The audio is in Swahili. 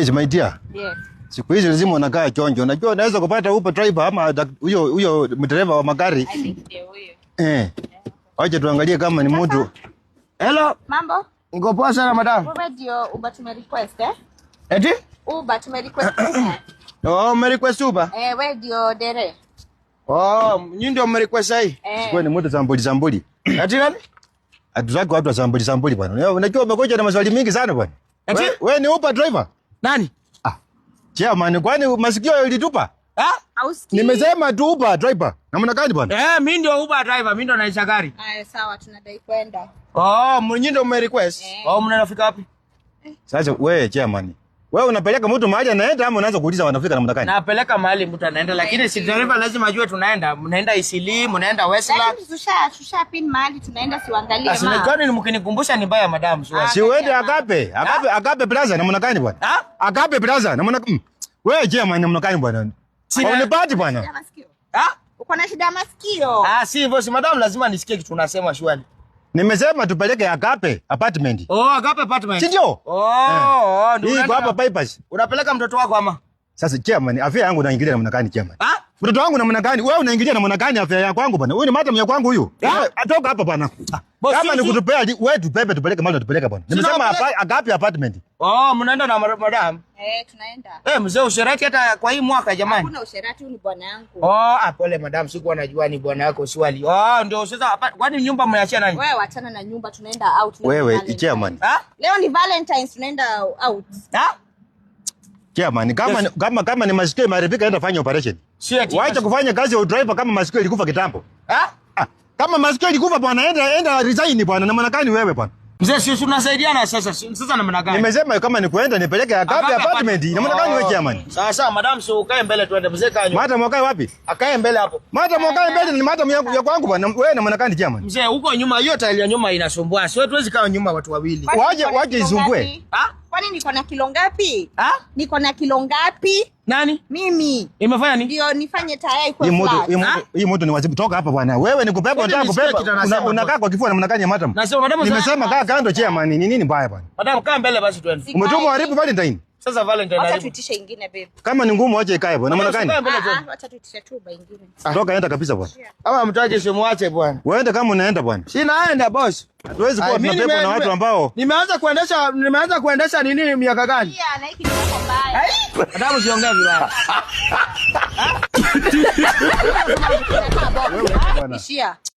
My dear. Yes. Siku hizi lazima unakaa chonjo. Unajua unaweza kupata Uber driver ama huyo dereva wa magari. I think ndio huyo. Acha tuangalie kama ni mtu. Hello. Mambo? Niko poa sana madam. Wewe ndio Uber tume request Eti? Uber tume request. Oh, me request Uber. Wewe ndio dere. Oh, nyinyi ndio me request hii. Sikuwa ni mtu zambuli. Ati nani? Atuzaki watu wa zambuli bwana. Unajua umekoja na maswali mingi sana bwana. Eti? Wewe ni Uber driver? Nani? Chairman, kwani masikio yalitupa? Hausikii? Nimesema tu Uber driver. Namna gani bwana? Mimi ndio Uber driver, mimi ndo naisha gari. Sawa, tunadai kwenda. Oh, nyinyi ndio me request. Oh, mnafika wapi? Sasa wewe chairman, wewe unapeleka mtu mahali anaenda ama unaanza kuuliza wanafika namna gani? Napeleka mahali mtu anaenda, lakini si driver lazima ajue tunaenda. Mnaenda Isili, mnaenda Westland. Lakini susha pin mahali tunaenda siangalie ma. Kwani mkinikumbusha ni mbaya madam. Si uende Agape Plaza namna gani bwana? Agape Plaza namna wewe chairman namna gani bwana? Unipati bwana? Uko na shida masikio? Si hivyo, si madam lazima nisikie kitu unasema shwali. Nimesema tupeleke Agape apartment. Agape apartment. Ndio. Ndio. Hii kwa hapa bypass. Unapeleka mtoto wako ama? Sasa chairman, afya yangu unaingilia namna gani chairman? Mtoto wangu namna gani? Wewe unaingilia namna gani afya ya kwangu bwana? Huyu ni madam ya kwangu huyu. Atoka hapa bwana. Kama ni kutupea wewe tupepe tupeleke mahali tupeleka bwana. Nimesema Agape apartment. Mnaenda na madam? Tunaenda. Mzee usherati hata kwa hii mwaka jamani. Hakuna usherati, huyu ni bwana yangu. Pole madam, sikuwa najua ni bwana yako swali. Ndio sasa kwani nyumba mmeachia nani? Wewe achana na nyumba, tunaenda out. Wewe chairman. Leo ni Valentine's, tunaenda out. Chairman, kama ni masikio imeharibika enda fanya operation. Waacha kufanya kazi ya driver kama masikio ilikufa kitambo. Kama masikio ilikufa bwana, enda resign bwana. Na maana gani wewe bwana? Mzee sisi tunasaidiana sasa na maana gani? Nimesema kama ni kuenda nipeleke Agape apartment. Na maana gani wewe chairman? Sawa madam, so ukae mbele tuende mzee kanyo. Madam ukae wapi? Akae mbele hapo. Madam ukae mbele ni madam ya kwangu bwana. Wewe na maana gani chairman? Mzee huko nyuma hiyo tile ya nyuma inasumbua. Sio tuwezi kaa nyuma watu wawili. Waje izumbue. Kwani niko na kilo ngapi? Niko na kilo ngapi? Nani? Mimi. Imefanya nini? Ndio nifanye tayari kwa flat. Hii moto ni wazibu, toka hapa bwana. Wewe ni kupepa, unataka kupepa. Unakaa kwa kifua na mnakanya madam. Nasema madam, nimesema kaa kando chairman. Ni nini mbaya bwana? Madam kaa mbele basi tuende. Umetuma haribu Valentine. Sasa Valentine. Acha tuitishe ingine babe. Kama ni ngumu acha ikae bwana. Namna gani? Acha tuitishe tu ba ingine. Toka enda kabisa bwana. Ama mtaje simuache bwana. Uende kama unaenda bwana. Si naenda boss. Hatuwezi kuwa tunapepa na watu ambao. Nimeanza kuendesha nini miaka gani? Na hiki ni mbaya. Adamu siongea vibaya. Ishia.